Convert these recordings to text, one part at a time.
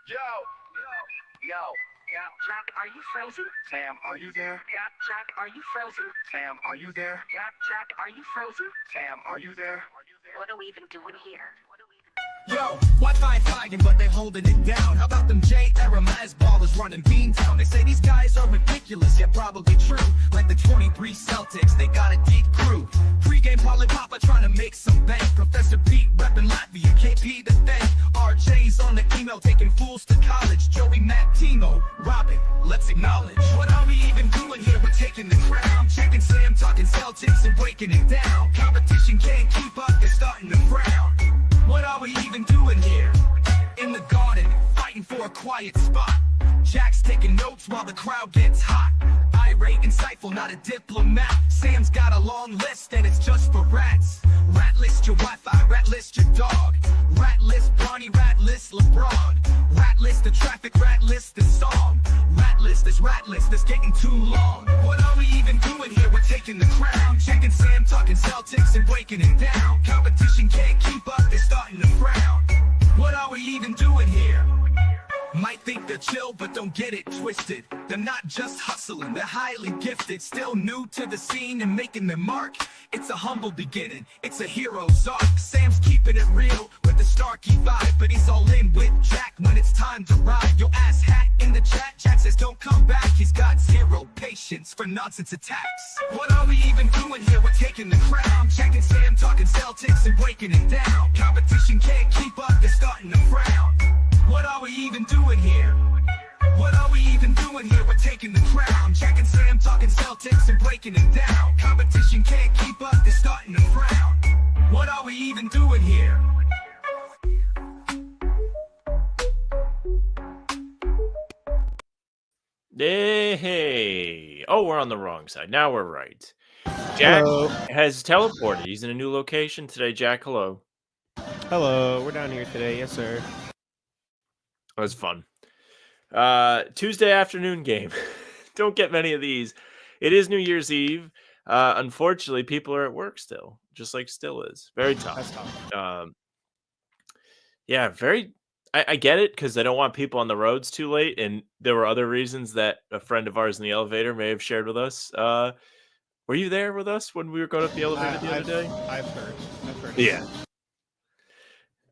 Yo. Jack, are you frozen? Sam, are you there? Yeah, Jack, are you frozen? Sam, are you there? Yeah, Jack, are you frozen? Sam, are you there? What are we even doing here? Yo, Wi-Fi fighting, but they holding it down. How about them J-era Maz ballers running Beantown? They say these guys are ridiculous, yet probably true. Like the 23 Celtics, they got a deep crew. Pregame Polly Papa trying to make some bank. Professor Pete repping Latvia, KP the thing. RJ's on the email taking fools to college. Joey, Matt, Tino, Robin, let's acknowledge. What are we even doing here? We're taking the crown. Checking Sam, talking Celtics and breaking it down. Competition can't keep up, they're starting to frown. What are we even doing here? In the garden, fighting for a quiet spot. Jack's taking notes while the crowd gets hot. Irate, insightful, not a diplomat. Sam's got a long list and it's just for rats. Rat list your Wi-Fi, rat list your dog. Rat list Bronny, rat list LeBron. Rat list the traffic, rat list the song. Rat list that's getting too long. What are we even doing here? We're taking the crown. Checking Sam, talking Celtics and breaking it down. Competition can't keep up, they're starting to frown. What are we even doing here? Might think they're chill, but don't get it twisted. They're not just hustling, they're highly gifted. Still new to the scene and making their mark. It's a humble beginning, it's a hero's arc. Sam's keeping it real with the Starkey vibe, but he's all in with Jack when it's time to ride. Your ass hat in the chat, Jack says don't come back. He's got zero patience for nonsense attacks. What are we even doing here? We're taking the crown. Checking Sam, talking Celtics and breaking it down. Competition can't keep up, they're starting to frown. What are we even doing here? What are we even doing here? We're taking the crown. Jack and Sam talking Celtics and breaking it down. Competition can't keep up, they're starting to frown. What are we even doing here? Hey. Oh, we're on the wrong side. Now we're right. Jack has teleported. He's in a new location today. Jack, hello. Hello, we're down here today. Yes, sir. That was fun. Tuesday afternoon game. Don't get many of these. It is New Year's Eve. Unfortunately, people are at work still, just like still is. Very tough. That's tough. Yeah, very. I get it because they don't want people on the roads too late, and there were other reasons that a friend of ours in the elevator may have shared with us. Were you there with us when we were going up the elevator the other day? I've heard. Yeah.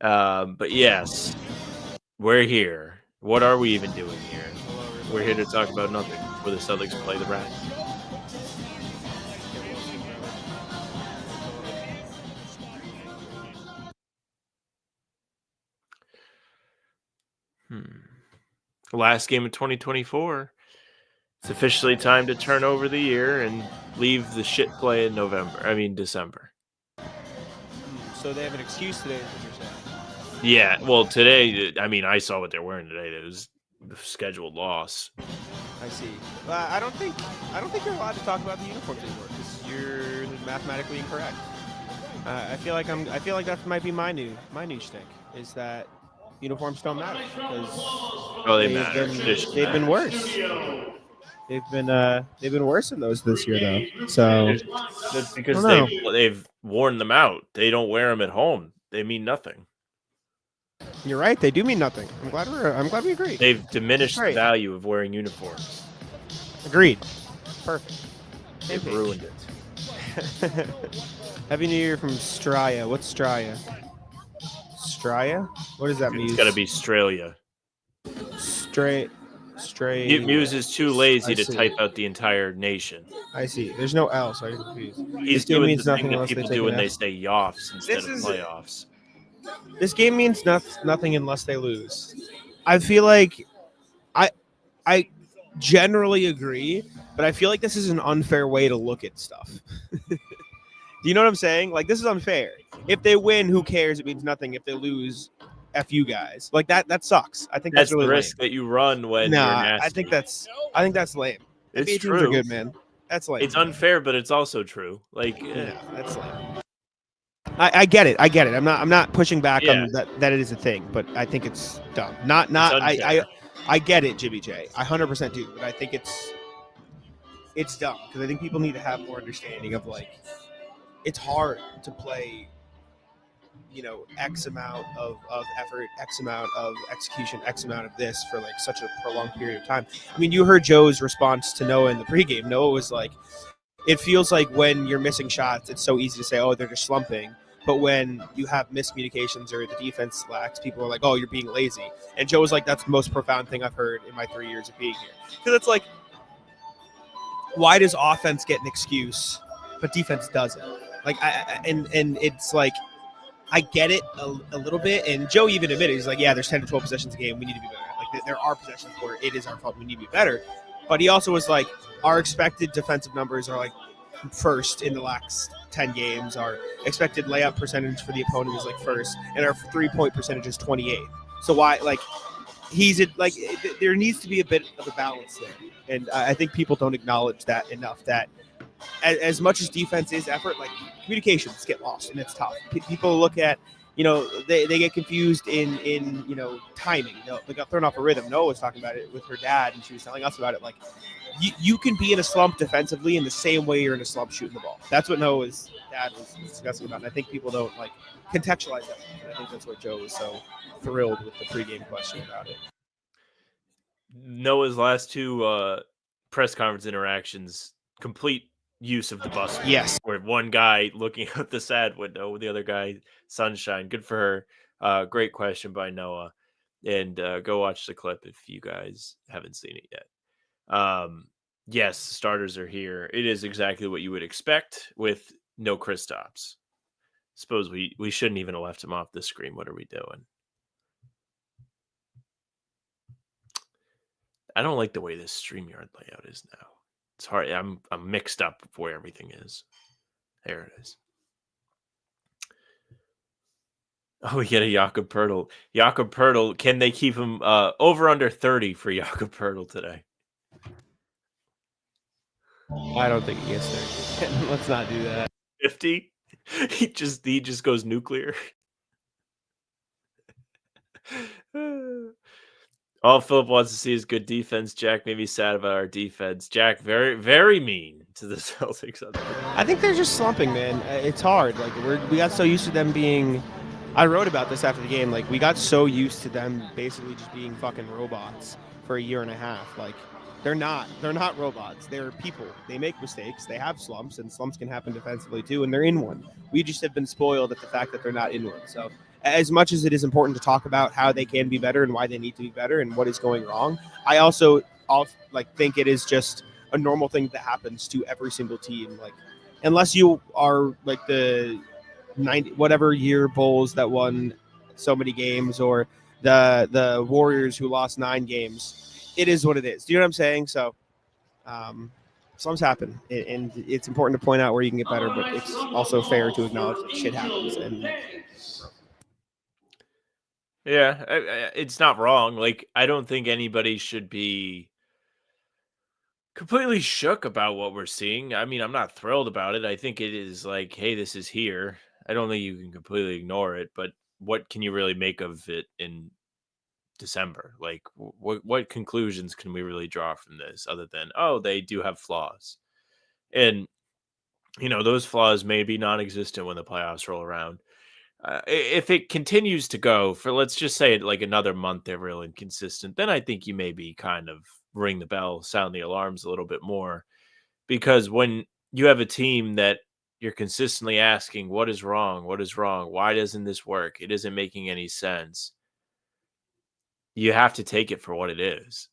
But yes, we're here. What are we even doing here? We're here to talk about nothing before the Celtics play the Raptors. Last game of 2024. It's officially time to turn over the year and leave the shit play in December. So they have an excuse today, is what you're saying? Yeah, well, today, I saw what they're wearing today. It was a scheduled loss. I see. I don't think you're allowed to talk about the uniforms anymore because you're mathematically incorrect. I feel like that might be my new shtick is that uniforms don't matter because they matter. They've been worse. They've been worse than those this year though. So that's because they've worn them out. They don't wear them at home. They mean nothing. You're right. They do mean nothing. I'm glad we agree. They've diminished the value of wearing uniforms. Agreed. Perfect. They've ruined it. Happy New Year from Straya. What's Straya? Straya? What does that mean? It's got to be Australia. Stray. Muse is too lazy to type out the entire nation. I see. There's no L, so I'm confused. He's doing the thing that people do when they say yoffs instead of playoffs. This game means nothing unless they lose. I feel like I generally agree, but I feel like this is an unfair way to look at stuff. Do you know what I'm saying? Like, this is unfair. If they win, who cares? It means nothing. If they lose, F you guys. Like, that sucks. I think that's really the risk lame. that you run when you're nasty. I think that's lame. It's NBA true. Teams are good, man. That's lame. It's unfair, but it's also true. Like, that's lame. I get it. I'm not pushing back on that it is a thing, but I think it's dumb. I get it, Jimmy J. I 100% do, but I think it's dumb because I think people need to have more understanding of, like, it's hard to play X amount of effort, X amount of execution, X amount of this for like such a prolonged period of time. I mean, you heard Joe's response to Noah in the pregame. Noah was like, it feels like when you're missing shots, it's so easy to say, oh, they're just slumping. But when you have miscommunications or the defense lacks, people are like, oh, you're being lazy. And Joe was like, that's the most profound thing I've heard in my 3 years of being here. Because it's like, why does offense get an excuse, but defense doesn't? Like, and it's like, I get it a little bit. And Joe even admitted, he's like, yeah, there's 10 to 12 possessions a game. We need to be better. Like, there are possessions where it is our fault. We need to be better. But he also was like, our expected defensive numbers are like first in the last 10 games. Our expected layup percentage for the opponent is like first, and our 3-point percentage is 28. So why, like, there needs to be a bit of a balance there. And I think people don't acknowledge that enough, that as much as defense is effort, like, communications get lost, and it's tough. People look at, they get confused in timing. They got thrown off a rhythm. Noah was talking about it with her dad, and she was telling us about it. Like, you can be in a slump defensively in the same way you're in a slump shooting the ball. That's what Noah's dad was discussing about, and I think people don't like contextualize that. And I think that's what Joe was so thrilled with the pregame question about it. Noah's last two press conference interactions, complete use of the bus. Yes. Where one guy looking out the sad window, the other guy sunshine. Good for her. Great question by Noah. And go watch the clip if you guys haven't seen it yet. Yes, starters are here. It is exactly what you would expect with no Kristaps. Suppose we shouldn't even have left him off the screen. What are we doing? I don't like the way this StreamYard layout is now. It's hard. I'm mixed up where everything is. There it is. Oh, we get a Jakob Poeltl. Jakob Poeltl, can they keep him over under 30 for Jakob Poeltl today? I don't think he gets there. Let's not do that. 50? He just goes nuclear. All Philip wants to see is good defense. Jack made me sad about our defense. Jack, very, very mean to the Celtics. I think they're just slumping, man. It's hard. Like, we got so used to them being. I wrote about this after the game. Like, we got so used to them basically just being fucking robots for a year and a half. Like, they're not robots. They're people. They make mistakes. They have slumps, and slumps can happen defensively too. And they're in one. We just have been spoiled at the fact that they're not in one. So, as much as it is important to talk about how they can be better and why they need to be better and what is going wrong, I also think it is just a normal thing that happens to every single team. Like, unless you are like the 90 whatever year Bulls that won so many games, or the Warriors who lost 9 games, it is what it is. Do you know what I'm saying? So slumps happen, and it's important to point out where you can get better, but it's also fair to acknowledge that shit happens. And yeah, it's not wrong. Like, I don't think anybody should be completely shook about what we're seeing. I mean, I'm not thrilled about it. I think it is like, hey, this is here. I don't think you can completely ignore it, but what can you really make of it in December? Like, what conclusions can we really draw from this other than, oh, they do have flaws? And, those flaws may be non-existent when the playoffs roll around. If it continues to go for, let's just say, like another month, they're real inconsistent, then I think you maybe kind of ring the bell, sound the alarms a little bit more. Because when you have a team that you're consistently asking, what is wrong? What is wrong? Why doesn't this work? It isn't making any sense. You have to take it for what it is.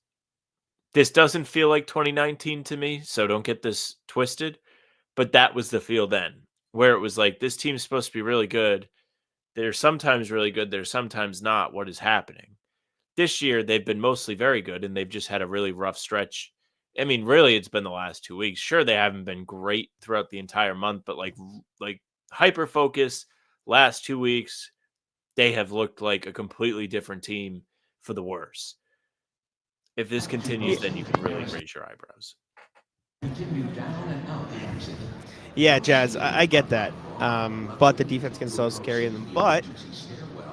This doesn't feel like 2019 to me, so don't get this twisted. But that was the feel then, where it was like, this team's supposed to be really good. They're sometimes really good. They're sometimes not. What is happening? This year, they've been mostly very good, and they've just had a really rough stretch. I mean, really, it's been the last 2 weeks. Sure, they haven't been great throughout the entire month, but like hyper-focus, last 2 weeks, they have looked like a completely different team for the worse. If this continues, then you can really raise your eyebrows. Yeah, Jazz, I get that. But the defense can still carry them. But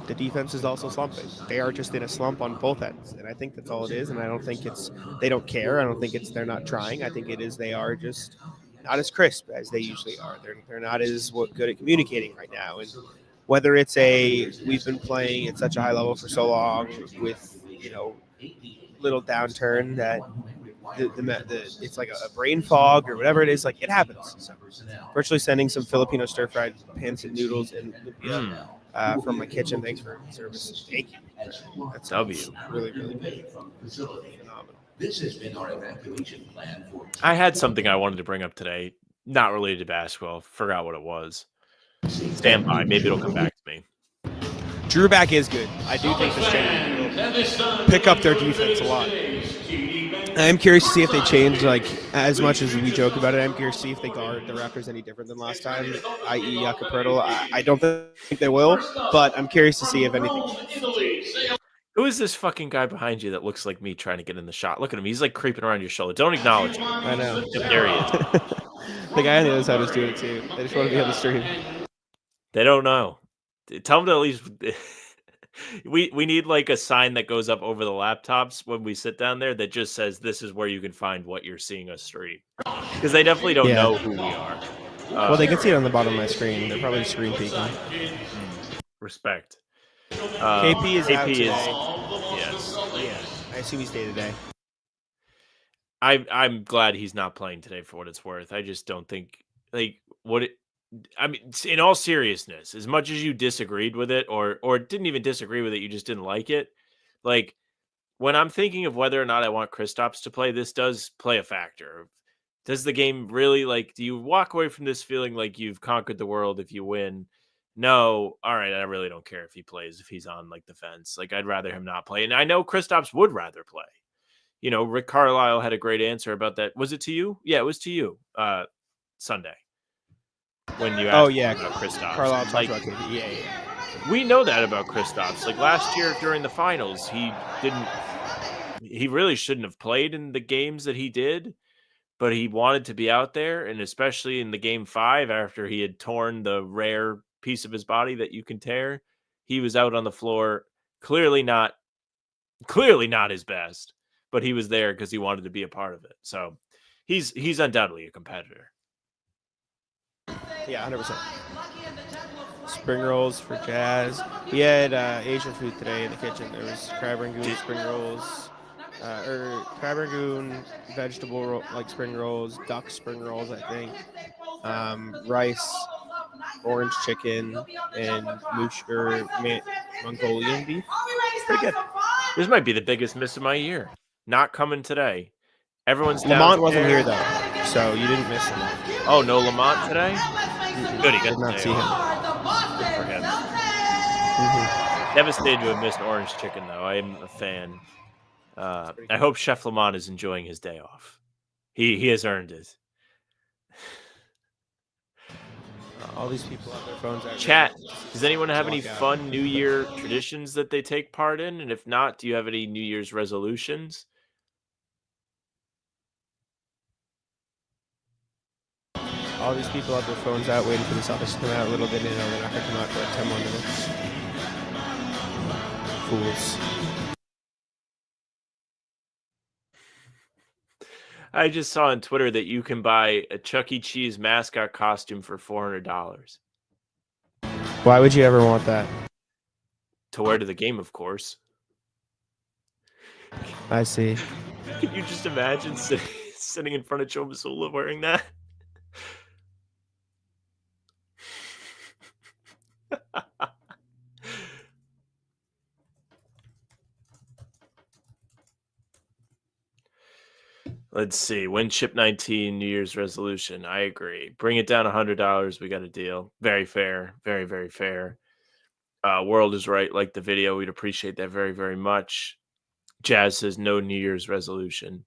the defense is also slumping. They are just in a slump on both ends. And I think that's all it is. And I don't think it's they don't care. I don't think it's they're not trying. I think it is they are just not as crisp as they usually are. They're not as good at communicating right now. And whether it's we've been playing at such a high level for so long with little downturn that it's like a brain fog or whatever it is, like it happens. So, virtually sending some Filipino stir fried pancit noodles in Lumpia from my kitchen. Thanks for service. Thank you. That's really really good. Phenomenal. This has been our evacuation plan for. I had something I wanted to bring up today, not related to basketball. Forgot what it was. Stand by. Maybe it'll come back to me. Drew back is good. I do think this team will pick up their defense a lot. I'm curious to see if they change, like, as much as we joke about it. I'm curious to see if they guard the Raptors any different than last time, i.e. Jakob Poeltl. I don't think they will, but I'm curious to see if anything. Who is this fucking guy behind you that looks like me trying to get in the shot? Look at him. He's like creeping around your shoulder. Don't acknowledge him. I know. There he is. The guy on the other side is doing it too. They just want to be on the stream. They don't know. Tell them to at least... We need like a sign that goes up over the laptops when we sit down there that just says this is where you can find what you're seeing us stream, because they definitely don't know who we are. Well, they can see it on the bottom of my screen. They're probably screen peeking. Respect. KP is out today. Yes. Yeah, I assume he stayed today. I'm glad he's not playing today for what it's worth. I just don't think I mean, in all seriousness, as much as you disagreed with it or didn't even disagree with it, you just didn't like it. Like, when I'm thinking of whether or not I want Kristaps to play, this does play a factor. Does the game really, like, do you walk away from this feeling like you've conquered the world if you win? No. All right, I really don't care if he plays, if he's on, like, the fence. Like, I'd rather him not play. And I know Kristaps would rather play. You know, Rick Carlisle had a great answer about that. Was it to you? Yeah, it was to you Sunday. When you asked about Kristaps. Carlisle like, talked about yeah. We know that about Kristaps. Like last year during the finals, he really shouldn't have played in the games that he did, but he wanted to be out there, and especially in the game 5 after he had torn the rare piece of his body that you can tear, he was out on the floor, clearly not his best, but he was there because he wanted to be a part of it. So he's undoubtedly a competitor. Yeah, 100%. Spring rolls for Jazz. We had Asian food today in the kitchen. There was crab rangoon spring rolls, or crab rangoon vegetable spring rolls, duck spring rolls, I think. Rice, orange chicken, and Mongolian beef. Pretty good. This might be the biggest miss of my year. Not coming today. Everyone's down. Lamont wasn't here though, so you didn't miss him. Oh, no Lamont today? Good, he did not see him. Good for him. Devastated to have missed orange chicken, though. I am a fan. I hope Chef Lamont is enjoying his day off. He has earned it. All these people have their phones out. Chat, does anyone have any fun New Year traditions that they take part in? And if not, do you have any New Year's resolutions? All these people have their phones out waiting for the Celtics to come out. Little did they know they're not going to come out for like 10 more minutes. Fools. I just saw on Twitter that you can buy a Chuck E. Cheese mascot costume for $400. Why would you ever want that? To wear to the game, of course. I see. Can you just imagine sitting in front of Joe Mazzulla wearing that? Let's see. Win Chip 19 New Year's resolution. I agree. Bring it down $100. We got a deal. Very fair. Very, very fair. World is right. Like the video. We'd appreciate that very, very much. Jazz says no New Year's resolution.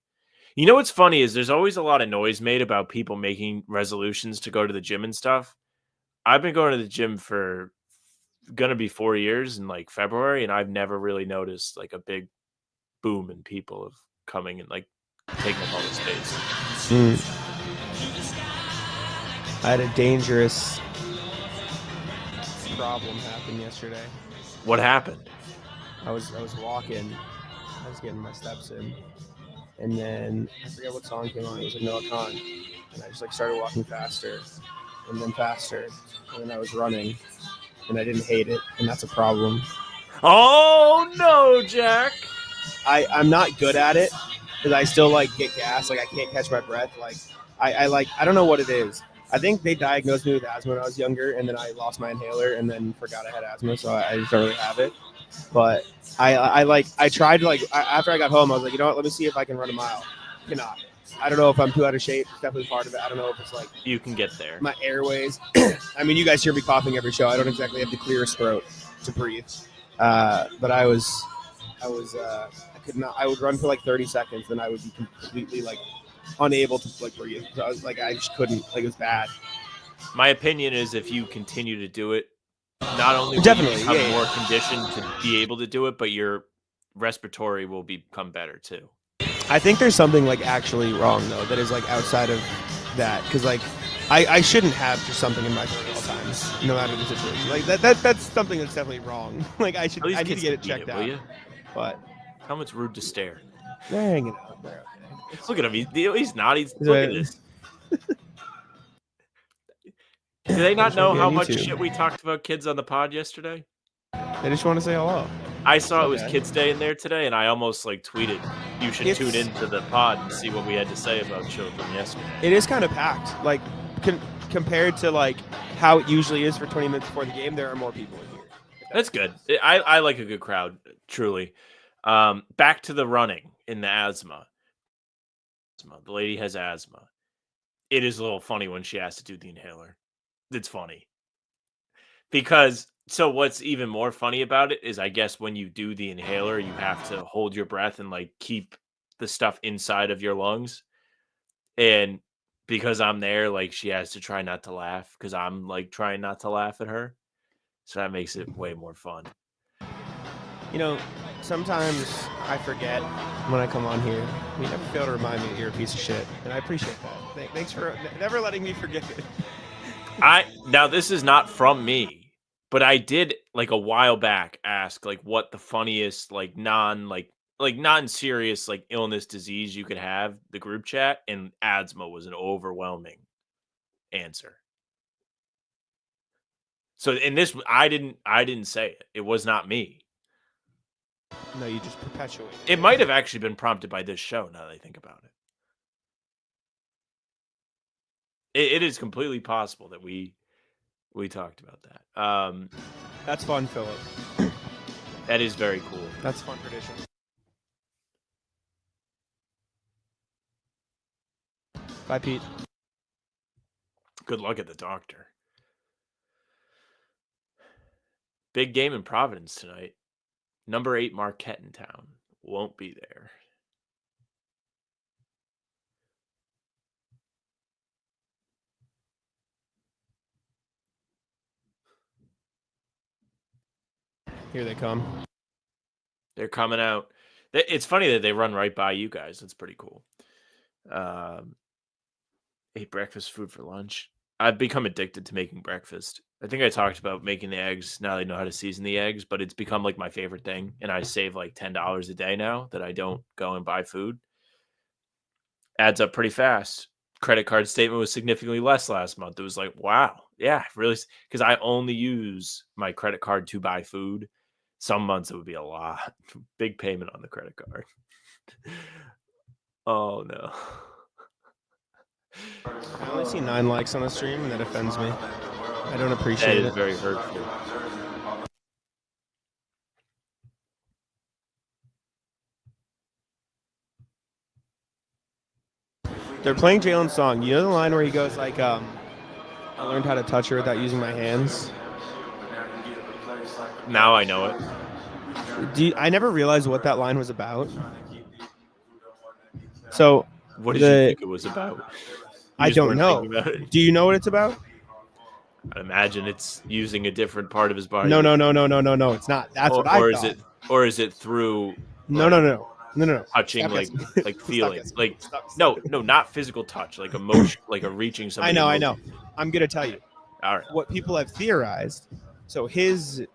You know what's funny is there's always a lot of noise made about people making resolutions to go to the gym and stuff. I've been going to the gym for going to be 4 years in like February, and I've never really noticed like a big boom in people of coming and like taking up all the space. I had a dangerous problem happen yesterday. What happened? I was walking. I was getting my steps in. And then I forget what song came on. It was a Noah Khan. And I just like started walking faster and then faster. And then I was running. and I didn't hate it, and that's a problem. Oh no, Jack! I'm not good at it because I still like get gas. Like I can't catch my breath. Like I don't know what it is. I think they diagnosed me with asthma when I was younger, and then I lost my inhaler, and then forgot I had asthma, so I just don't really have it. But I tried after I got home, I was like, you know what? Let me see if I can run a mile. Cannot. I don't know if I'm too out of shape. It's definitely part of it. I don't know if it's like You can get there. my airways. I mean, you guys hear me coughing every show. I don't exactly have the clearest throat to breathe. But I could not. I would run for like 30 seconds, then I would be completely like unable to like breathe. So I just couldn't. Like it was bad. My opinion is if you continue to do it, not only will Definitely, you become yeah. more conditioned to be able to do it, but your respiratory will become better too. I think there's something like actually wrong though that is like outside of that because like I shouldn't have just something in my throat at all times, no matter the situation. Like that's something that's definitely wrong. Like I need to get it checked out. But Tell him it's rude to stare. they're hanging out. They're okay. Look at him. He's not. Look at this. Do they not know how much shit we talked about kids on the pod yesterday? They just want to say hello. I saw it was Kids Day in there today, and I almost like tweeted, "You should tune into the pod and see what we had to say about children yesterday." It is kind of packed, like compared to like how it usually is for 20 minutes before the game. There are more people in here. That's good. I like a good crowd, truly. Back to the running in the asthma. The lady has asthma. It is a little funny when she has to do the inhaler. It's funny because. So what's even more funny about it is I guess when you do the inhaler, you have to hold your breath and like keep the stuff inside of your lungs. And because I'm there, like she has to try not to laugh because I'm like trying not to laugh at her. So that makes it way more fun. You know, sometimes I forget when I come on here. You never fail to remind me that you're a piece of shit. And I appreciate that. Thanks for never letting me forget it. Now this is not from me. But I did like a while back ask like what the funniest like non-serious like illness disease you could have, the group chat, and asthma was an overwhelming answer. So in this I didn't say it. It was not me. No, you just perpetuate. It might have actually been prompted by this show now that I think about it. It is completely possible that we talked about that. That's fun, Philip. That is very cool. That's fun tradition. Bye, Pete. Good luck at the doctor. Big game in Providence tonight. Number 8 Marquette in town. Won't be there. Here they come. They're coming out. It's funny that they run right by you guys. That's pretty cool. Ate breakfast food for lunch. I've become addicted to making breakfast. I think I talked about making the eggs. Now I know how to season the eggs, but it's become like my favorite thing. And I save like $10 a day now that I don't go and buy food. Adds up pretty fast. Credit card statement was significantly less last month. It was like, wow. Yeah, really. Because I only use my credit card to buy food. Some months it would be a lot. Big payment on the credit card. Oh, no. I only see 9 likes on the stream, and that offends me. I don't appreciate it. That is very hurtful. They're playing Jaylen's song. You know the line where he goes like, I learned how to touch her without using my hands? Now I know it. I never realized what that line was about. So what did you think it was about? I don't know. Do you know what it's about? I imagine it's using a different part of his body. No. It's not. That's what I thought. Or is it through? No. Touching, Stop like feeling, Stop. No, not physical touch, like emotion, like a reaching something. I know. I'm gonna tell you. All right. What people have theorized. So the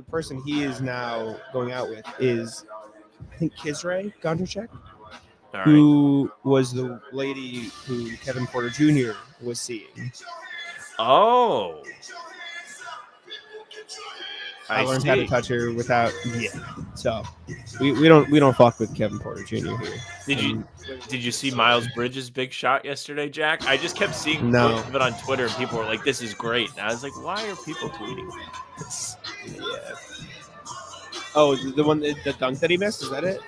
person he is now going out with is, I think, Kizray Gondrachek, who was the lady who Kevin Porter Jr. was seeing. Oh. I learned how to touch her without. Yeah. So we don't fuck with Kevin Porter Jr. here. Did you see Miles Bridges' big shot yesterday, Jack? I just kept seeing No. clips of it on Twitter, and people were like, "This is great." And I was like, "Why are people tweeting this?" Yeah. Oh, the one, the dunk that he missed, is that it?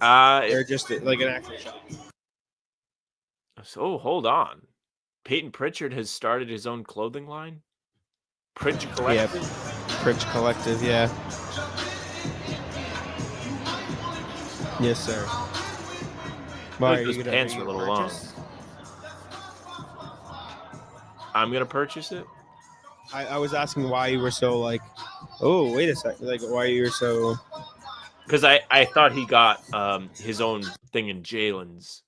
Or just like an actual shot? So hold on. Peyton Pritchard has started his own clothing line. Pritch Collective. Yeah. Pritch Collective. Yeah. Yes, sir. Why those pants are a little long. I'm gonna purchase it. I was asking why you were so like, oh, wait a second, like why you were so. Because I thought he got his own thing in Jaylen's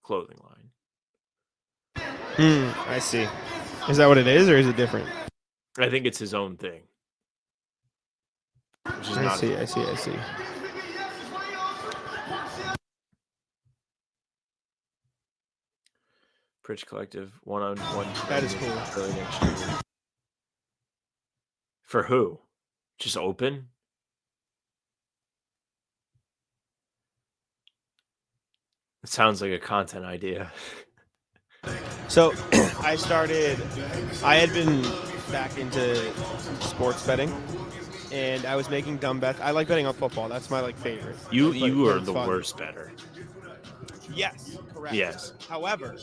clothing line. I see. Is that what it is, or is it different? I think it's his own thing. Which is I see. Pritch Collective 1-on-1. That is cool. Early next year. For who? Just open? It sounds like a content idea. So I had been back into sports betting, and I was making dumb bets. I like betting on football. That's my favorite. You are the worst bettor. Yes, correct. Yes. However,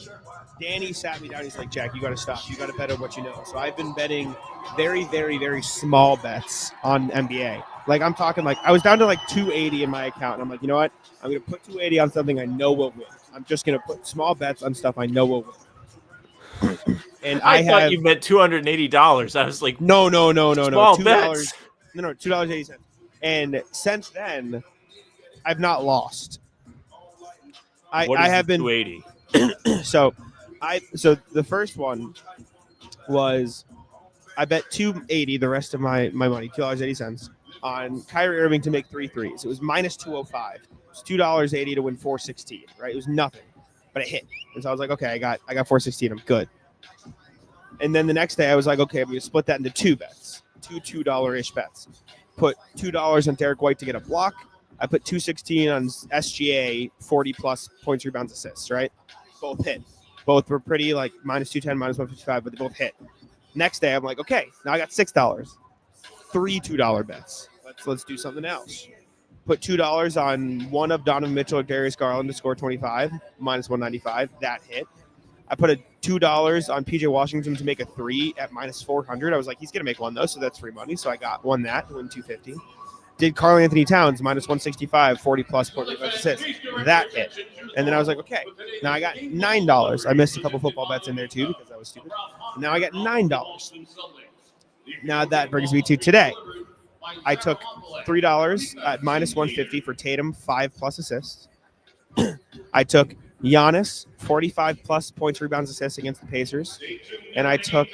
Danny sat me down. He's like, Jack, you got to stop. You got to bet on what you know. So I've been betting very, very, very small bets on NBA. I'm talking I was down to $280 in my account. And I'm like, you know what? I'm going to put $280 on something I know will win. I'm just going to put small bets on stuff I know will win. And I thought you meant $280. I was like, no. Small bets. No, $2.80. And since then, I've not lost. I have been 280. So the first one was I bet $280 the rest of my money, $2.80 on Kyrie Irving to make 3 threes. It was minus 205. It was $2.80 to win 416, right? It was nothing, but it hit. And so I was like, okay, I got 416. I'm good. And then the next day I was like, okay, I'm going to split that into 2 bets, two $2-ish bets. Put $2 on Derek White to get a block. I put 216 on SGA, 40-plus points, rebounds, assists, right? Both hit. Both were pretty minus 210, minus 155, but they both hit. Next day, I'm like, okay, now I got $6. 3 $2 bets. Let's do something else. Put $2 on one of Donovan Mitchell or Darius Garland to score 25, minus 195. That hit. I put a $2 on PJ Washington to make a 3 at minus 400. I was like, he's going to make one, though, so that's free money. So I won that, win 250. Did Karl Anthony Towns, minus 165, 40-plus point assists. That hit. And then I was like, okay, now I got $9. I missed a couple football bets in there, too, because I was stupid. And now I got $9. Now that brings me to today. I took $3 at minus 150 for Tatum, 5-plus assists. I took Giannis, 45-plus points, rebounds, assists against the Pacers. And I took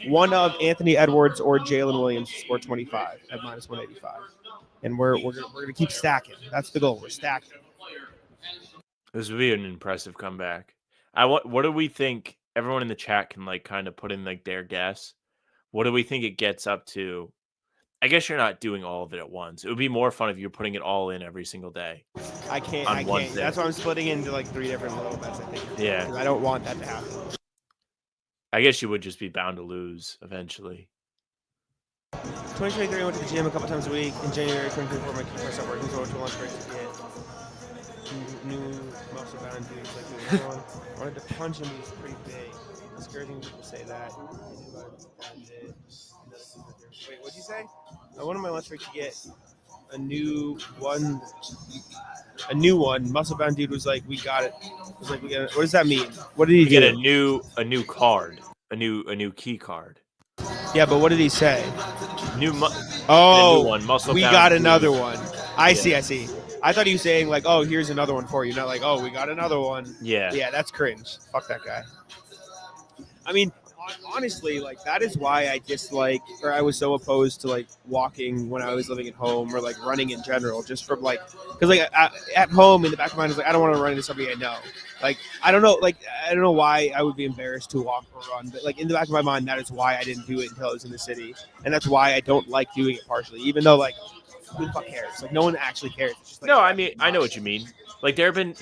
one of Anthony Edwards or Jalen Williams to score 25 at minus 185. And we're gonna keep stacking. That's the goal. We're stacking. This would be an impressive comeback. What do we think? Everyone in the chat can kind of put in their guess. What do we think it gets up to? I guess you're not doing all of it at once. It would be more fun if you're putting it all in every single day. I can't. That's why I'm splitting into 3 different little bets. I think. Yeah. Because I don't want that to happen. I guess you would just be bound to lose eventually. 2023, I went to the gym a couple times a week. In January 2024, my kids started working, so I went to lunch break to get new muscle bound dudes like I wanted to punch him, he's pretty big. It's discouraging people say that. Wait, what'd you say? I went on my lunch break to get a new one. Muscle bound dude was like, we got it. Was like, we got it. What does that mean? What did he do? Get a new card, a new key card. Yeah, but what did he say? New one, muscle. We got another one. I see. I thought he was saying oh, here's another one for you. Not oh, we got another one. Yeah. Yeah, that's cringe. Fuck that guy. I mean, honestly, like that is why I dislike, or I was so opposed to like walking when I was living at home, or like running in general, just from like, because like at home in the back of my mind is like I don't want to run into somebody I know. Like I don't know why I would be embarrassed to walk or run, but like in the back of my mind, that is why I didn't do it until I was in the city, and that's why I don't like doing it partially, even though like who the fuck cares? Like no one actually cares. It's just, like, No, I mean, I know what you mean. Like there have been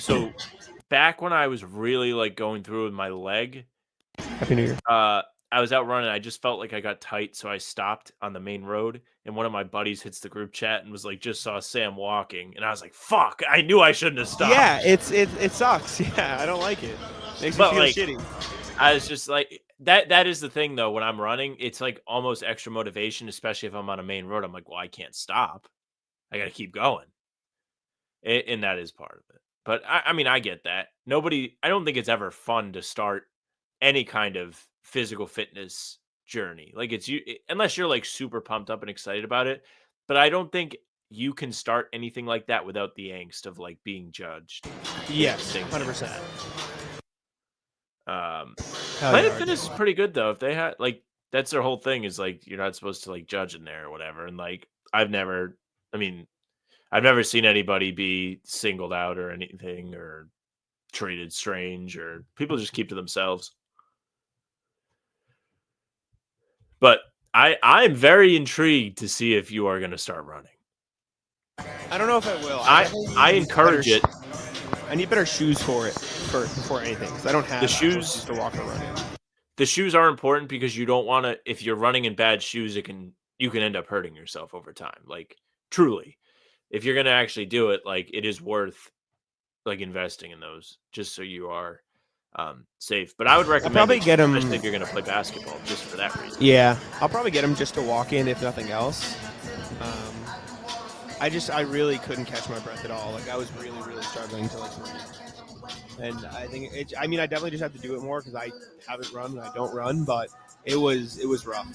back when I was really like going through with my leg, Happy New Year. I was out running. I just felt like I got tight, so I stopped on the main road. And one of my buddies hits the group chat and was like, "Just saw Sam walking," and I was like, "Fuck! I knew I shouldn't have stopped." Yeah, it sucks. Yeah, I don't like it. Makes me But, feel like, shitty. I was just like, that is the thing though. When I'm running, it's like almost extra motivation, especially if I'm on a main road. I'm like, well, I can't stop. I got to keep going, and that is part of it. But I mean, I get that. I don't think it's ever fun to start any kind of physical fitness journey. Like unless you're like super pumped up and excited about it. But I don't think you can start anything like that without the angst of like being judged. Yes, things like 100%. Planet Fitness is pretty good though. If they had like, that's their whole thing is like you're not supposed to like judge in there or whatever. And like I've never seen anybody be singled out or anything or treated strange, or people just keep to themselves. But I'm very intrigued to see if you are going to start running. I don't know if I will. I encourage it. I need better shoes for it before anything, because I don't have The shoes to walk or run in. The shoes are important because you don't want to. If you're running in bad shoes, you can end up hurting yourself over time. Like truly, if you're going to actually do it, like it is worth like investing in those just so you are safe. But I would recommend probably get 'em- especially if you're going to play basketball, just for that reason. Yeah, I'll probably get them just to walk in, if nothing else. I really couldn't catch my breath at all. Like I was really, really struggling to like run. And I think I definitely just have to do it more because I haven't run and I don't run, but it was rough.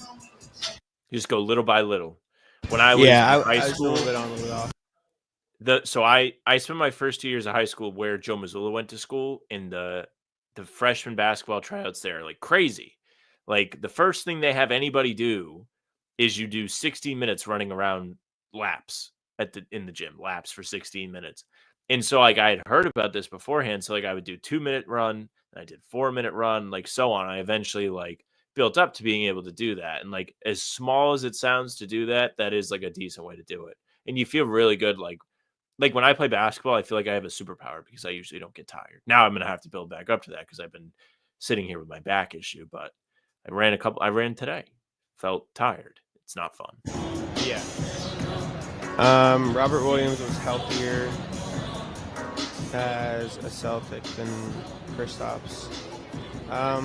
You just go little by little. When I was in high school, a little bit on, a little bit off. So I spent my first 2 years of high school where Joe Mazzulla went to school, and the freshman basketball tryouts there are like crazy. Like the first thing they have anybody do is you do 16 minutes running around laps in the gym, laps for 16 minutes. And so like I had heard about this beforehand. So like I would do 2-minute run, and I did 4-minute run, like so on. I eventually like built up to being able to do that. And like as small as it sounds to do that, that is like a decent way to do it. And you feel really good. Like when I play basketball, I feel like I have a superpower because I usually don't get tired. Now I'm going to have to build back up to that because I've been sitting here with my back issue, but I ran today. Felt tired. It's not fun. Yeah. Robert Williams was healthier as a Celtic than Kristaps. I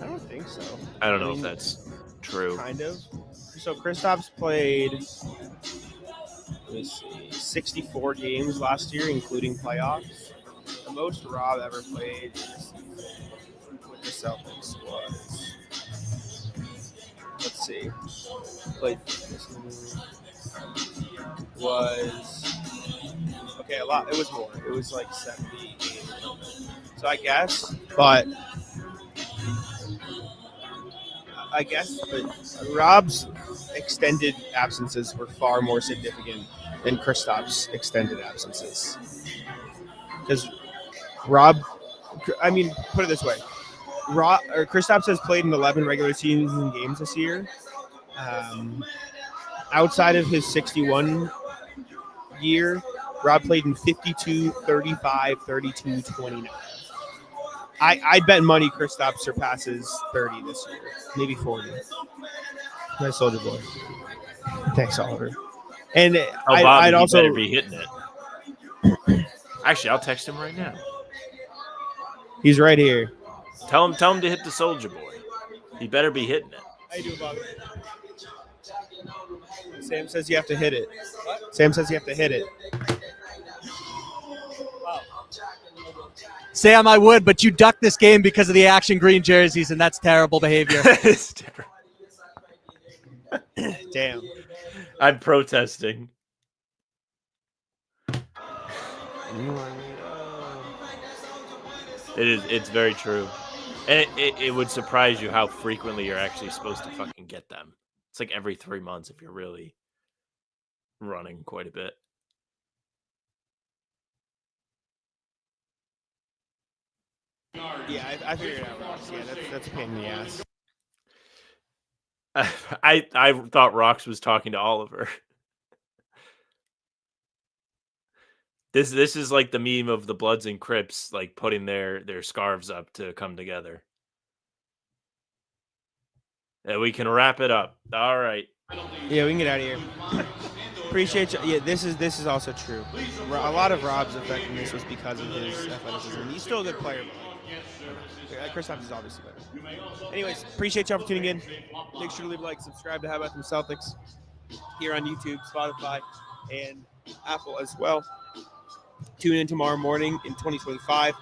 don't think so. I don't know if that's true. Kind of. So Kristaps played 64 games last year, including playoffs. The most Rob ever played with the Celtics was, let's see, a lot. It was more. It was like 70 games. So I guess, but Rob's extended absences were far more significant than Kristaps' extended absences. Because Rob, put it this way: Kristaps has played in 11 regular season games this year. Outside of his 61 year, Rob played in 52, 35, 32, 29. I'd bet money Kristaps surpasses 30 this year, maybe 40. Nice soldier boy. Thanks, Oliver. And I'd also better be hitting it. Actually, I'll text him right now. He's right here. Tell him to hit the soldier boy. He better be hitting it. How you doing, Bobby? Sam says you have to hit it. What? Sam says you have to hit it. Sam, I would, but you ducked this game because of the Action Green jerseys, and that's terrible behavior. It's terrible. Damn. I'm protesting. You want me It's very true. And it would surprise you how frequently you're actually supposed to fucking get them. It's like every 3 months if you're really running quite a bit. Yeah, I figured it out, Rox. Yeah, that's a pain in the ass. I thought Rox was talking to Oliver. This is like the meme of the Bloods and Crips like putting their scarves up to come together. And we can wrap it up. All right. Yeah, we can get out of here. Appreciate you. Yeah, this is also true. A lot of Rob's effectiveness was because of his athleticism. He's still a good player, but Kristaps is obviously better. Anyways, appreciate y'all for tuning in. Make sure to leave a like, subscribe to How About Them Celtics here on YouTube, Spotify, and Apple as well. Tune in tomorrow morning in 2025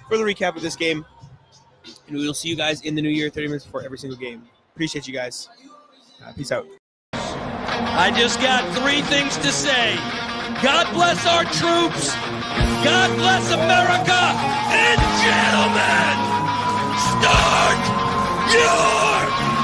for the recap of this game. And we will see you guys in the new year, 30 minutes before every single game. Appreciate you guys. Peace out. I just got 3 things to say. God bless our troops. God bless America. And gentlemen, start your